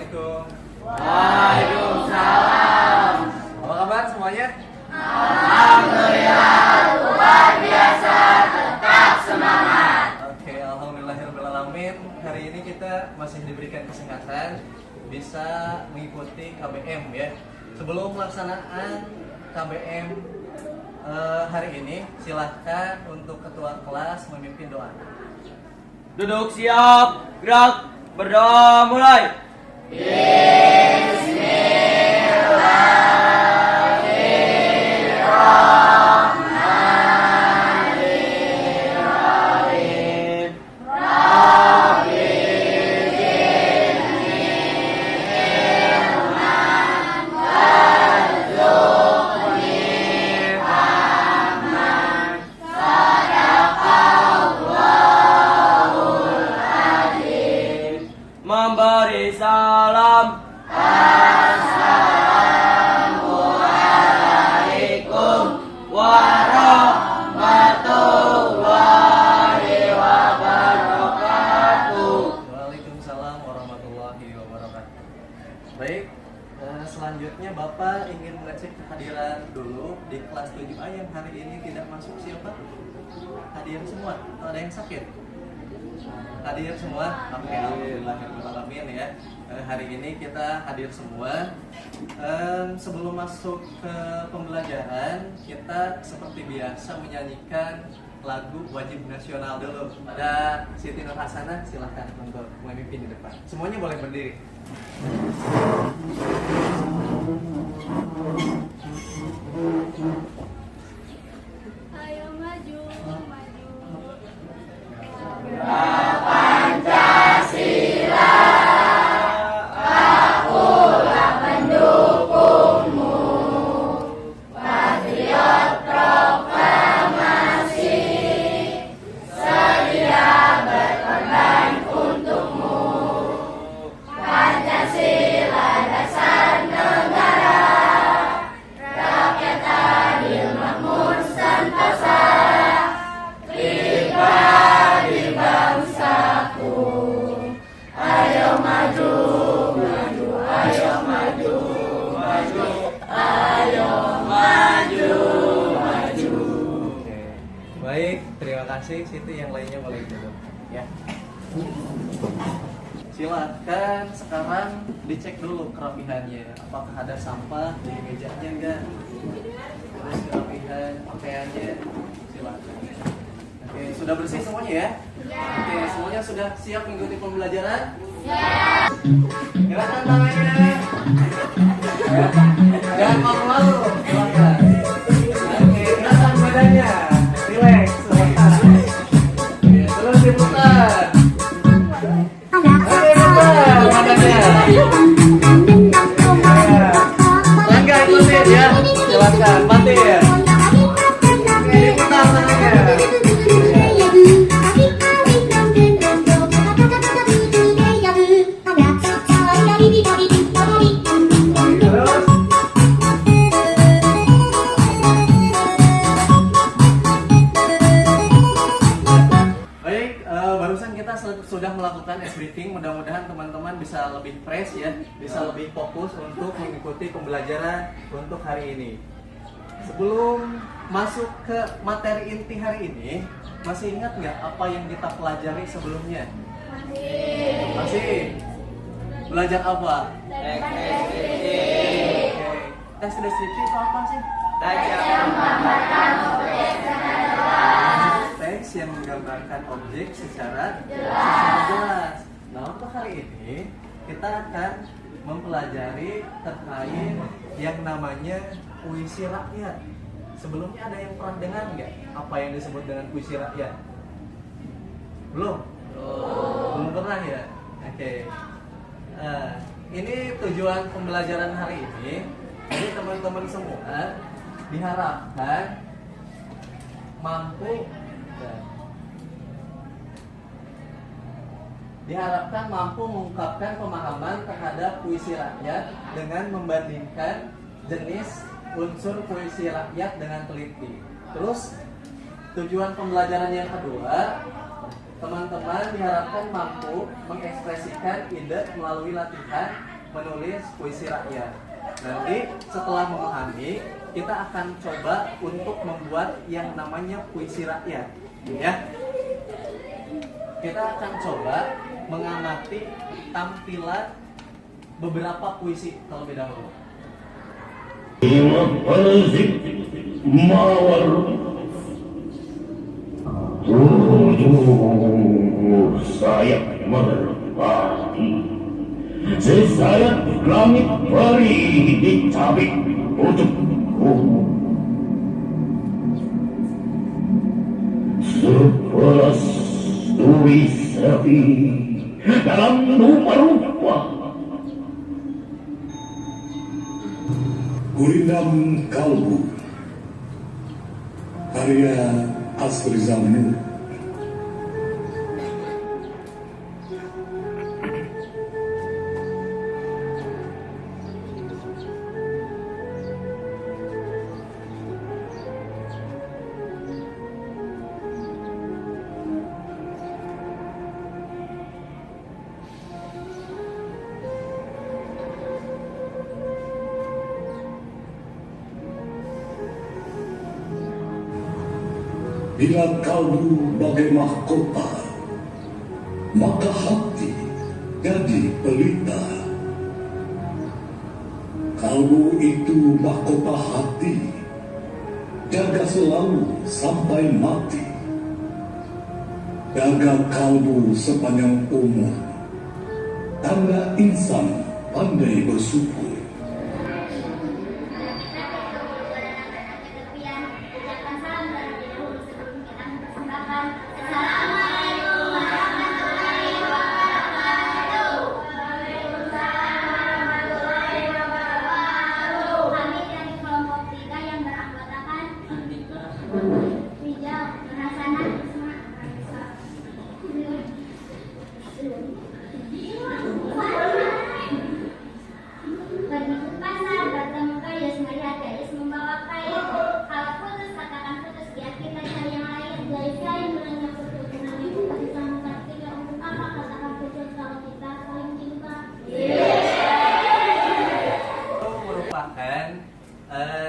Assalamualaikum. Waalaikumsalam. Apa kabar semuanya? Alhamdulillah, luar biasa, tetap semangat. Oke, alhamdulillahirobbilalamin. Hari ini kita masih diberikan kesempatan bisa mengikuti KBM ya. Sebelum pelaksanaan KBM hari ini, silahkan untuk ketua kelas memimpin doa. Duduk siap, gerak, berdoa mulai. Memberi salam. Assalamualaikum warahmatullahi wabarakatuh. Waalaikumsalam warahmatullahi wabarakatuh. Baik, selanjutnya Bapak ingin mengecek kehadiran dulu di kelas 7A yang hari ini tidak masuk siapa? Hadir semua atau ada yang sakit? Hadir semua? Oke, alhamdulillahirobbilalamin ya. Hari ini kita hadir semua. Sebelum masuk ke pembelajaran, kita seperti biasa menyanyikan lagu wajib nasional dulu. Ada Siti Nur Hasanah, silahkan untuk memimpin di depan. Semuanya boleh berdiri. Ayo maju, maju. Oke. Baik, terima kasih Siti. Yang lainnya boleh duduk ya. Silakan sekarang dicek dulu kerapihannya. Apakah ada sampah di mejanya enggak? Terus kerapihan pakaiannya. Silakan. Oke, sudah bersih semuanya ya? Oke, semuanya sudah siap mengikuti pembelajaran? Gerakan tangannya. Jangan malu-malu. Silakan. Oke, gerakan badannya. Relax. Silakan. Oke, terus diputar. Ayo putar badannya. Langga ikutin ya. Silakan, patir. Oke, diputar tangannya. Terus. Baik, barusan kita sudah melakukan S briefing. Mudah-mudahan teman-teman bisa lebih fresh ya, bisa lebih fokus untuk mengikuti pembelajaran untuk hari ini. Sebelum masuk ke materi inti hari ini, masih ingat nggak apa yang kita pelajari sebelumnya? Masih. Belajar apa? Oke. Tes deskripsi itu apa sih? Teks yang menggambarkan objek secara jelas. Nah, untuk hari ini kita akan mempelajari terkait yang namanya puisi rakyat. Sebelumnya ada yang pernah dengar nggak apa yang disebut dengan puisi rakyat? Belum? Belum pernah ya? Oke. Ini tujuan pembelajaran hari ini. Jadi teman-teman semua diharapkan mampu mengungkapkan pemahaman terhadap puisi rakyat dengan membandingkan jenis unsur puisi rakyat dengan teliti. Terus tujuan pembelajaran yang kedua, teman-teman diharapkan mampu mengekspresikan ide melalui latihan menulis puisi rakyat. Nanti setelah memahami, kita akan coba untuk membuat yang namanya puisi rakyat, ya. Kita akan coba mengamati tampilan beberapa puisi terlebih dahulu. Saya merpati, sesayap langit peri dicabik untukku. Sebelas duri sepi dalam rupa-rupa. Gurindam Kalbu, karya Asrizal Nur. Bila kalbu bagai mahkota, maka hati jadi pelita. Kalbu itu mahkota hati, jaga selalu sampai mati. Jaga kalbu sepanjang umur, tanda insan pandai bersyukur.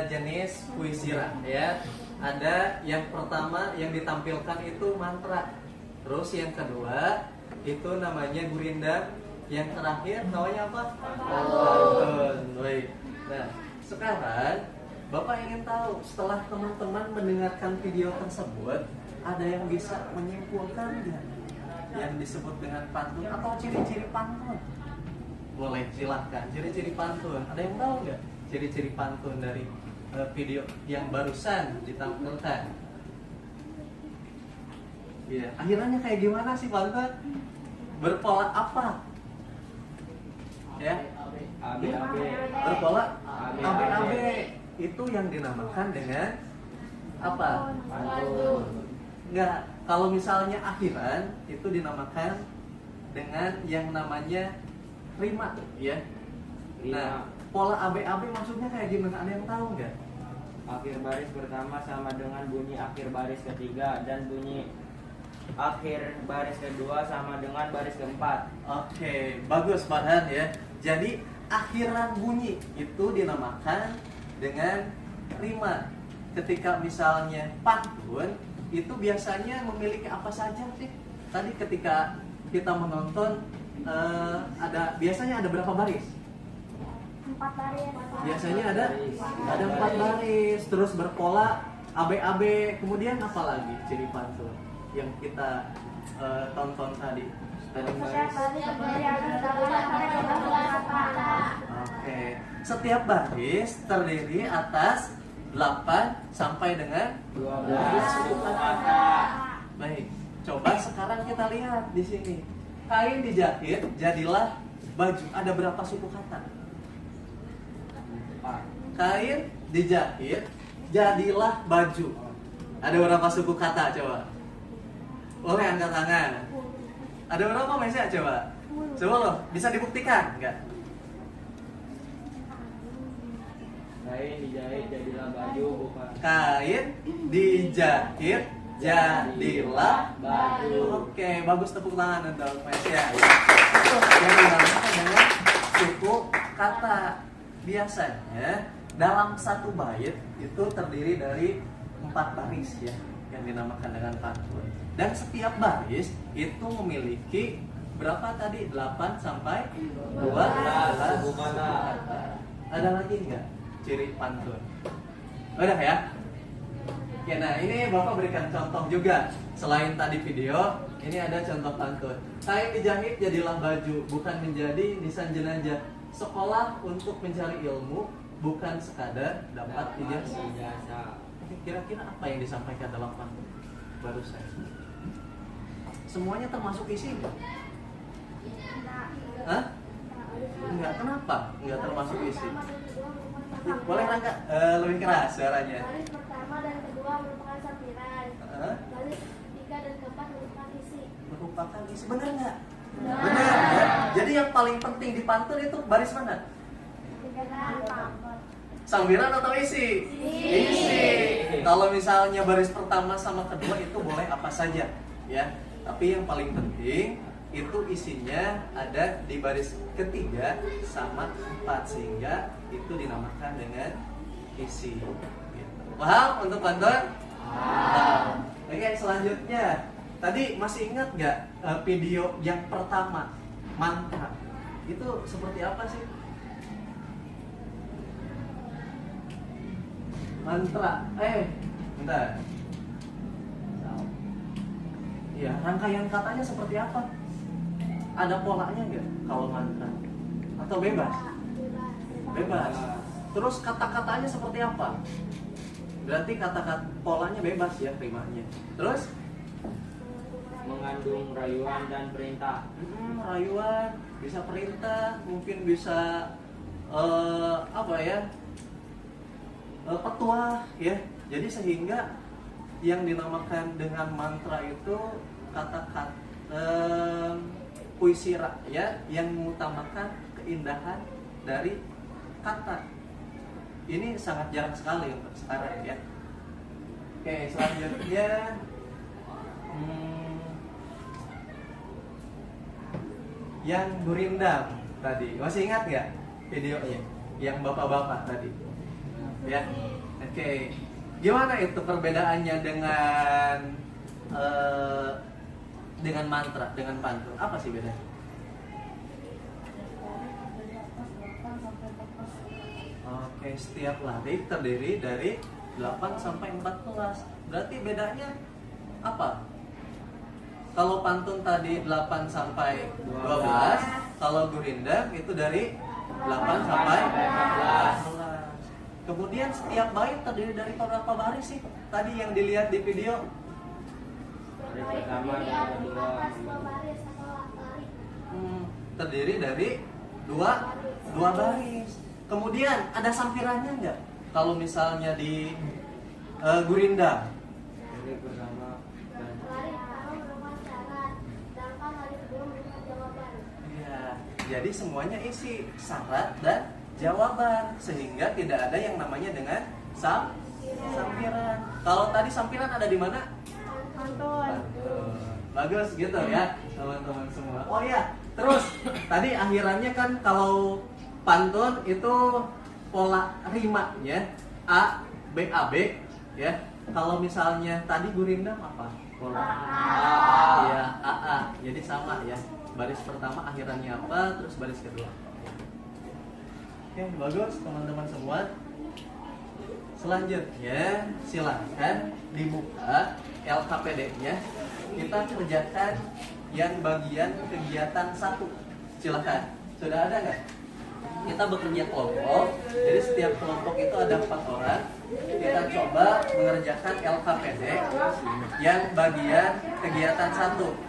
Jenis puisi rakyat. Ada yang pertama yang ditampilkan itu mantra, terus yang kedua itu namanya gurindam, yang terakhir namanya apa? Pantun. Baik. Nah, sekarang Bapak ingin tahu, setelah teman-teman mendengarkan video tersebut, ada yang bisa menyimpulkan nggak yang disebut dengan pantun atau ciri-ciri pantun? Boleh, silahkan. Ciri-ciri pantun, ada yang tahu nggak ciri-ciri pantun dari video yang barusan ditampilkan? Ya, akhirannya kayak gimana sih pantun? Berpola apa? Ya, AB. berpola AB. AB. Itu yang dinamakan dengan apa? Pantun. Enggak, kalau misalnya akhiran itu dinamakan dengan yang namanya rima, ya. Nah, pola AB maksudnya kayak gimana? Ada yang tahu nggak? Akhir baris pertama sama dengan bunyi akhir baris ketiga, dan bunyi akhir baris kedua sama dengan baris keempat. Oke, bagus Farhan ya. Jadi akhiran bunyi itu dinamakan dengan rima. Ketika misalnya pantun itu biasanya memiliki apa saja sih? Tadi ketika kita menonton biasanya ada berapa baris? 4 baris. Biasanya ada 4 baris, terus berpola AB. Kemudian apa lagi ciri pantun yang kita tonton tadi? Oke, setiap baris terdiri atas 8 sampai dengan 12 suku kata. Baik, coba sekarang kita lihat di sini. Kain dijahit, jadilah baju. Ada berapa suku kata? Kain dijahit, jadilah baju. Ada berapa suku kata coba? Boleh angkat tangan. Ada berapa Mesya coba? Coba loh, bisa dibuktikan enggak? Kain dijahit jadilah baju, bukan. Kain dijahit, jadilah baju. Oke, bagus, tepuk tangan untuk Mesya. Itu yang dinamakan dengan suku kata. Biasanya dalam satu bait itu terdiri dari 4 baris ya, yang dinamakan dengan pantun. Dan setiap baris itu memiliki berapa tadi? 8 sampai 12 kata. Ada lagi nggak ciri pantun? Udah ya? Oke, nah ini Bapak berikan contoh juga. Selain tadi video, ini ada contoh pantun. Kain dijahit jadilah baju, bukan menjadi nisan jenajah. Sekolah untuk mencari ilmu, bukan sekadar dapat ijazah. Kira-kira apa yang disampaikan dalam pantun barusan? Semuanya termasuk isi nggak? Hah? Enggak, kenapa? Enggak termasuk isi. Boleh Rangga lebih keras suaranya. Baris pertama dan kedua merupakan sampiran. Baris ketiga dan keempat merupakan isi. Merupakan isi, benar nggak? Benar ya. Jadi yang paling penting di pantun itu baris mana? Sambiran atau isi? Isi. Kalau misalnya baris pertama sama kedua itu boleh apa saja, ya. Tapi yang paling penting itu isinya ada di baris ketiga sama 4 sehingga itu dinamakan dengan isi. Paham untuk pantun? Paham. Oke, selanjutnya tadi masih ingat nggak video yang pertama mantra itu seperti apa sih? Mantra, bentar. Ya, rangkaian katanya seperti apa? Ada polanya nggak kalau mantra? Atau bebas? Bebas. Terus kata-katanya seperti apa? Berarti kata-kata polanya bebas ya rimanya. Terus? Mengandung rayuan dan perintah. Rayuan, bisa perintah, mungkin bisa petuah ya. Jadi sehingga yang dinamakan dengan mantra itu kata-kata puisi rakyat yang mengutamakan keindahan dari kata. Ini sangat jarang sekali untuk sekarang ya. Oke, selanjutnya yang gurindam tadi, masih ingat nggak videonya yang bapak-bapak tadi? Ya, oke. Gimana itu perbedaannya dengan mantra, dengan pantun? Apa sih bedanya? Oke, setiap lari terdiri dari 8 sampai 14. Berarti bedanya apa? Kalau pantun tadi 8 sampai 12, kalau gurindam itu dari 8 sampai 14. Kemudian setiap bait terdiri dari berapa baris sih? Tadi yang dilihat di video. Baris pertama dan kedua. Terdiri dari dua baris. Kemudian ada sampirannya nggak? Kalau misalnya di gurindam. Baris pertama dan Lari pertama merupakan syarat, sedangkan lari kedua merupakan jawaban. Ya, jadi semuanya isi syarat dan jawaban sehingga tidak ada yang namanya dengan sampiran. Kalau tadi sampiran ada di mana? Pantun. Bagus gitu ya teman-teman semua. Oh ya, terus tadi akhirannya kan kalau pantun itu pola rimanya A B ya. Kalau misalnya tadi gurindam apa? Pola A. Ya, A. Jadi sama ya. Baris pertama akhirannya apa, terus baris kedua. Oke, bagus teman-teman semua. Selanjutnya silahkan dibuka LKPD-nya. Kita kerjakan yang bagian kegiatan 1. Silahkan. Sudah ada nggak? Kita bekerja kelompok. Jadi setiap kelompok itu ada 4 orang. Kita coba mengerjakan LKPD yang bagian kegiatan 1.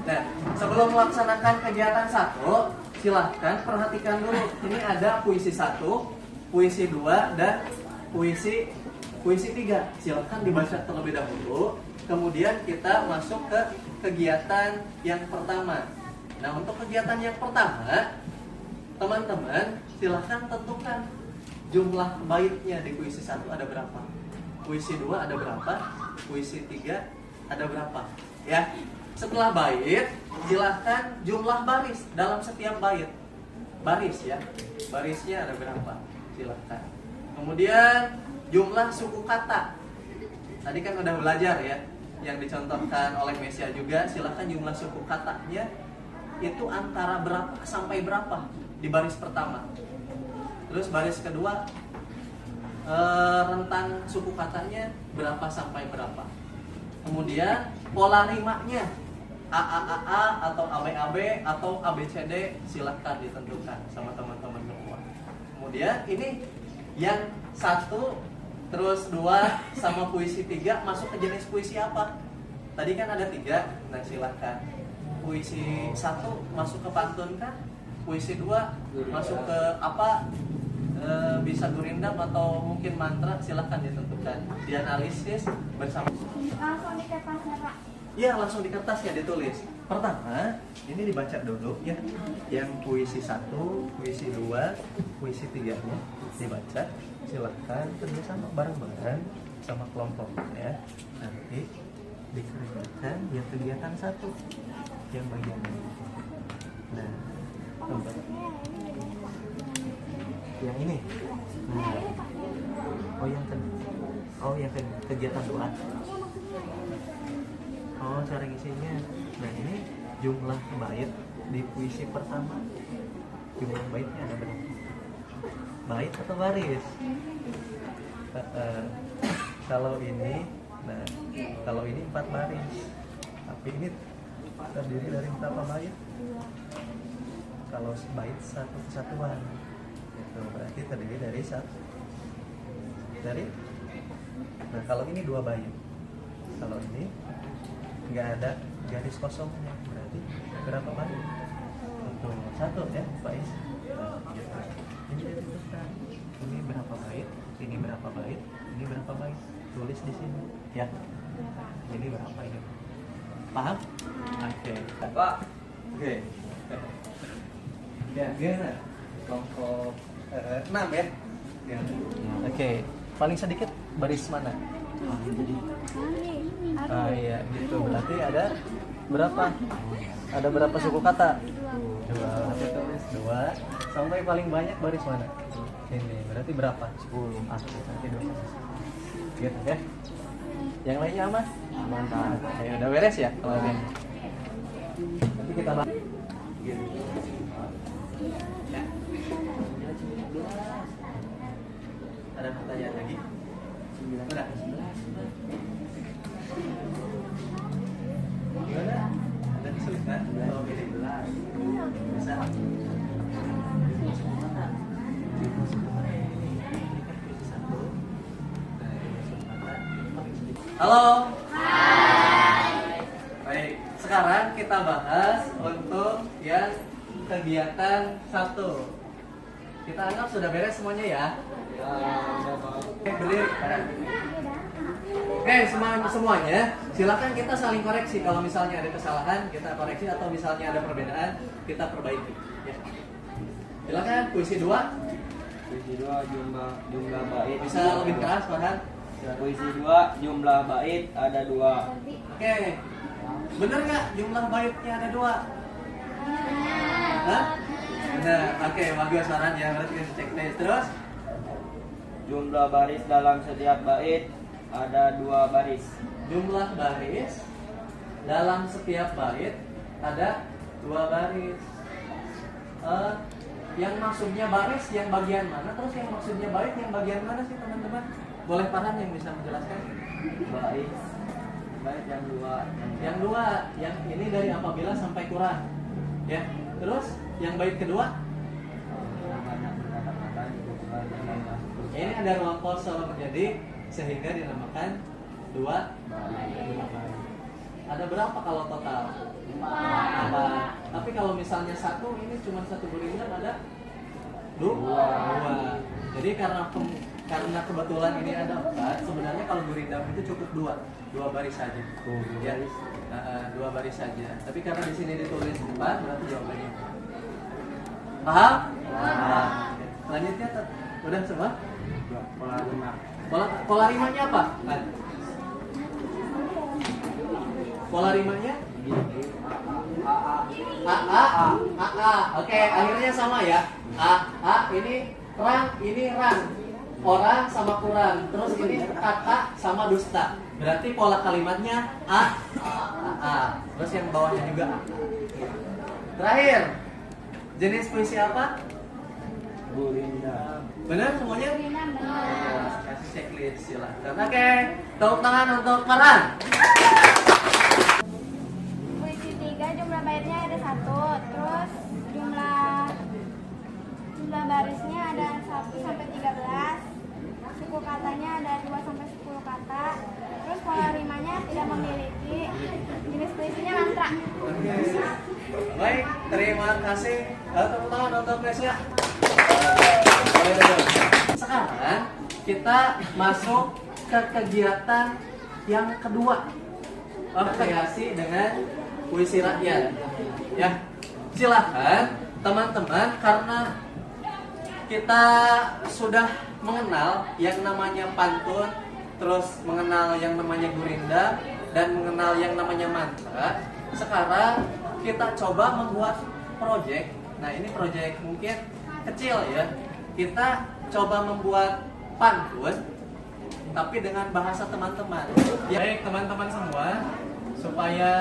Nah, sebelum melaksanakan kegiatan 1, silahkan perhatikan dulu. Ini ada puisi 1, puisi 2, dan puisi 3. Silahkan dibaca terlebih dahulu. Kemudian kita masuk ke kegiatan yang pertama. Nah, untuk kegiatan yang pertama, teman-teman silahkan tentukan jumlah baitnya di puisi 1 ada berapa, puisi 2 ada berapa, puisi 3 ada berapa. Ya, setelah bait silahkan jumlah baris dalam setiap bait. baris ya. Barisnya ada berapa? Silahkan. Kemudian jumlah suku kata. Tadi kan udah belajar ya, yang dicontohkan oleh Mesia juga. Silahkan jumlah suku katanya itu antara berapa sampai berapa di baris pertama. Terus baris kedua rentang suku katanya berapa sampai berapa. Kemudian pola rimanya A atau ABAB atau ABCD silahkan ditentukan sama teman-teman semua. Kemudian ini yang 1 terus 2 sama puisi 3 masuk ke jenis puisi apa? Tadi kan ada 3, nah silahkan. Puisi 1 masuk ke pantun kan? Puisi 2 masuk ke apa? Bisa gurindam atau mungkin mantra, silahkan ditentukan. Dianalisis bersama. Langsung di kertasnya, Pak. Iya, langsung di kertas ya ditulis. Pertama, ini dibaca dulu ya. Yang puisi 1, puisi 2, puisi 3-nya dibaca. Silahkan kerjasama bareng-bareng sama kelompoknya. Nanti dikerjakan yang kegiatan 1 yang bagian ini. Nah, tempat yang ini. Nah, yang kegiatan 2. Oh, cara ngisinya. Nah, ini jumlah bait di puisi pertama. Jumlah baitnya ada berapa? Bait atau baris? Kalau ini, nah, kalau ini 4 baris. Tapi ini terdiri dari berapa bait? Kalau bait satu kesatuan, itu berarti terdiri dari 1. Nah, kalau ini 2 bait. Kalau ini nggak ada garis kosongnya, berarti berapa bait? 1 ya, bait. Ini ditentukan. Ini berapa bait? Ini berapa bait? Ini berapa bait? Tulis di sini, ya. Ini berapa ini? Paham? Oke. Pak. Oke. Ya, gimana? Kelompok 6 ya? Ya. Oke. Paling sedikit baris mana? Iya, gitu. Berarti ada berapa? Ada berapa suku kata? 2. Tulis 2. Sampai paling banyak baris mana? Ini. Berarti berapa? 10. Nanti 2. Gitu ya. Yang lainnya aman? Aman, Pak. Ya, udah beres ya kalau ini. Nanti kita bahas. Gitu. Ya. Ada pertanyaan lagi? Udah. Gimana? Ada kesulitan? Kalau pilih bisa. Halo. Hai. Baik, sekarang kita bahas untuk yang kegiatan 1. Kita anggap sudah beres semuanya ya. Berdiri. Oke, semuanya silakan kita saling koreksi. Kalau misalnya ada kesalahan kita koreksi, atau misalnya ada perbedaan kita perbaiki ya. Silakan puisi 2. Puisi 2 jumlah bait. Bisa lebih keras, Farhan. Puisi 2 jumlah bait ada 2. Oke. Benar nggak jumlah baitnya ada 2? Hah? Benar. Oke, bagus Farhan ya. Berarti kita cek tes terus. Jumlah baris dalam setiap bait ada 2 baris. Jumlah baris dalam setiap bait ada 2 baris. Yang maksudnya baris yang bagian mana? Terus yang maksudnya bait yang bagian mana sih teman-teman? Boleh Farhan yang bisa menjelaskan? Bait yang 2. Yang 2, yang ini dari apabila sampai kurang. Ya. Terus yang bait kedua? Ini ada ruang kosong, jadi sehingga dinamakan 2 bait. Ada berapa kalau total? 4. Tapi kalau misalnya 1, ini cuma 1 gurindam, ada 2. Jadi karena kebetulan ini ada 4, sebenarnya kalau gurindam itu cukup 2 baris saja. Ya, 2 baris saja. Tapi karena di sini ditulis 4, berarti jawabannya. Paham? Paham. Selanjutnya udah semua? Pola 5. Pola rimanya apa? Pola rimanya? A. Oke, akhirnya sama ya. A ini ran. Orang sama kurang. Terus ini kata sama dusta. Berarti pola kalimatnya A. Terus yang bawahnya juga A. Terakhir, jenis puisi apa? Gurinda. Benar semuanya? Rina benar. Kasih checklist silahkan. Oke, tepuk tangan untuk Farhan. Puisi 3 jumlah baitnya ada 1. Terus jumlah barisnya ada 1 sampai 13. Suku katanya ada 2 sampai 10 kata. Terus pola rimanya tidak memiliki. Jenis puisinya mantra. Oke. Baik, terima kasih. Tepuk tangan untuk Nesya. Sekarang kita masuk ke kegiatan yang kedua, kreasi dengan puisi rakyat. Ya, silakan teman-teman, karena kita sudah mengenal yang namanya pantun, terus mengenal yang namanya gurinda, dan mengenal yang namanya mantra. Sekarang kita coba membuat proyek. Nah, ini proyek mungkin kecil ya. Kita coba membuat pantun tapi dengan bahasa teman-teman. Ya, baik teman-teman semua, supaya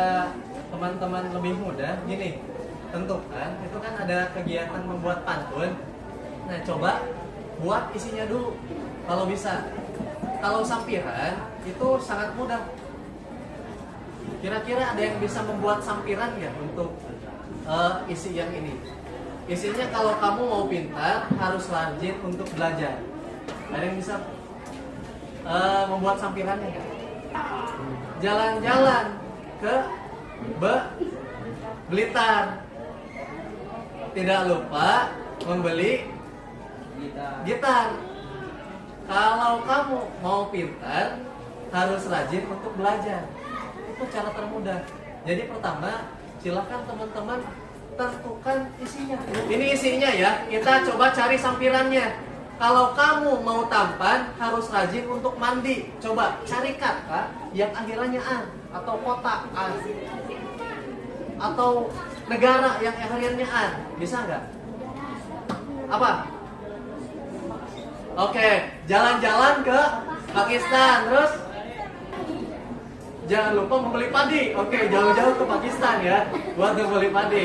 teman-teman lebih mudah, gini, tentukan itu kan ada kegiatan membuat pantun. Nah, coba buat isinya dulu kalau bisa. Kalau sampiran itu sangat mudah. Kira-kira ada yang bisa membuat sampiran nggak untuk isi yang ini? Isinya kalau kamu mau pintar harus rajin untuk belajar. Ada yang bisa membuat sampirannya nggak? Jalan-jalan ke Blitar. Tidak lupa membeli gitar. Kalau kamu mau pintar harus rajin untuk belajar. Itu cara termudah. Jadi pertama, silakan teman-teman tentukan isinya. Ini isinya ya. Kita coba cari sampirannya. Kalau kamu mau tampan harus rajin untuk mandi. Coba cari kata yang akhirannya an, atau kota an, atau negara yang akhirnya an. Bisa nggak? Apa? Oke, jalan-jalan ke Pakistan. Terus jangan lupa membeli padi. Oke, jauh-jauh ke Pakistan ya buat membeli padi.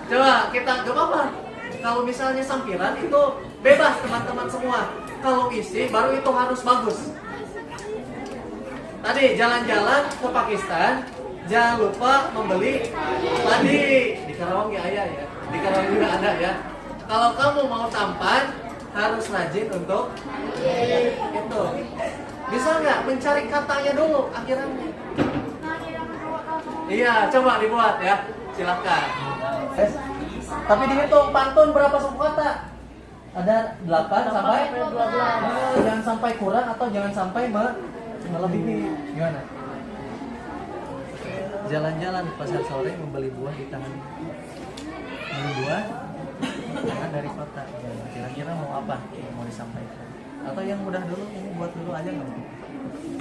Coba kita, gak apa-apa. Kalau misalnya sampiran itu bebas teman-teman semua. Kalau isi baru itu harus bagus. Tadi jalan-jalan ke Pakistan, jangan lupa membeli padi. Di Karawang ya ayah ya. Di Karawang juga ada ya. Kalau kamu mau tampan harus rajin untuk itu. Bisa nggak mencari katanya dulu akhirannya? Iya, coba dibuat ya. Silakan. Tapi dihitung pantun berapa suku kata? Ada 8 sampai 12. Jangan sampai kurang atau jangan sampai melebihi. Gimana? Jalan-jalan pasar sore membeli buah di tangan. Beli buah tangan dari kota. Kira-kira mau apa yang mau disampaikan? Atau yang mudah dulu, ini buat dulu aja nggak mau?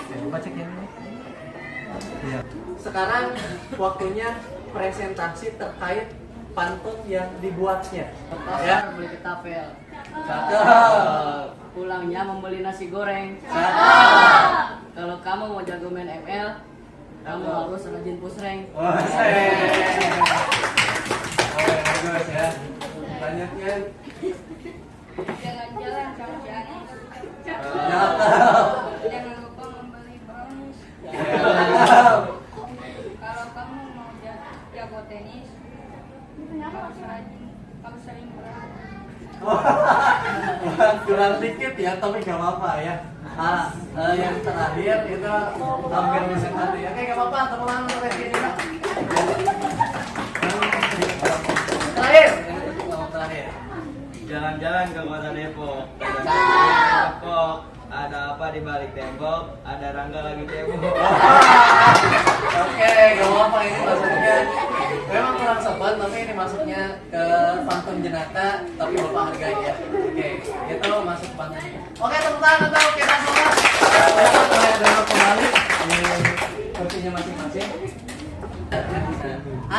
Coba cek yang ini. Iya. Sekarang waktunya presentasi terkait pantun yang dibuatnya. Ya, beli ketapel. Cakep. Pulangnya membeli nasi goreng. Kalau kamu mau jago main ML, kamu harus rajin pusreng. Wah, bagus ya. Banyaknya. Jalan-jalan sama si Anis. Jangan lupa membeli brownies. Kalau kamu mau jago tenis, kamu sering berlatih. Kurang dikit ya, tapi gak apa-apa ya. Yang terakhir itu hampir bisa mati. Oke, gak apa-apa, tepuk tangan untuk Reski juga. Terakhir. Jalan-jalan ke kota Depok. Depok. Ada apa di balik tembok? Ada Rangga lagi cebok. Oke, gak apa-apa, ini maksudnya memang kurang sopan, tapi ini masuknya ke pantun jenaka, tapi bapak hargai ya. Oke, itu masuk pantun. Oke, tepuk tangan untuk kita semua. Kita duduk kembali di kursinya masing-masing.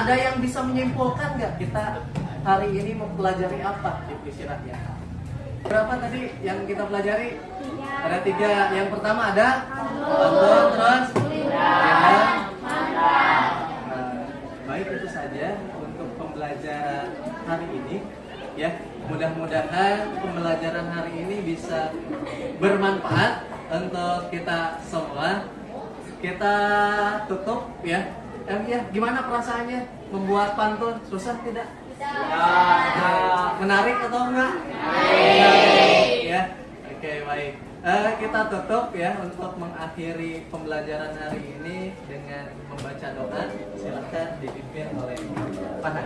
Ada yang bisa menyimpulkan nggak kita hari ini mempelajari apa di puisi rakyat? Berapa tadi yang kita pelajari? Ada 3. Yang pertama ada pantun, terus baik, itu saja untuk pembelajaran hari ini. Ya, mudah-mudahan pembelajaran hari ini bisa bermanfaat untuk kita semua. Kita tutup ya. Gimana perasaannya membuat pantun? Susah tidak? Menarik atau enggak? Menarik. Ya, oke, baik. Kita tutup ya untuk mengakhiri pembelajaran hari ini dengan membaca doa. Silakan dipimpin oleh Pak Han.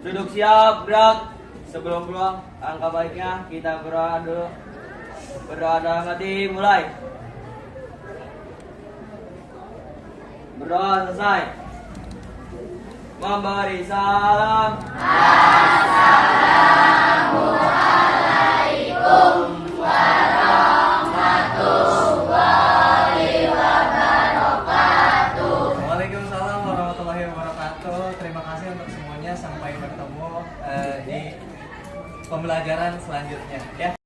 Duduk siap, gerak. Sebelum pulang, angka baiknya kita berdoa dulu. Berdoa dalam hati, mulai. Berdoa selesai. Memberi salam. Waalaikumsalam warahmatullahi wabarakatuh. Terima kasih untuk semuanya. Sampai bertemu di pembelajaran selanjutnya ya.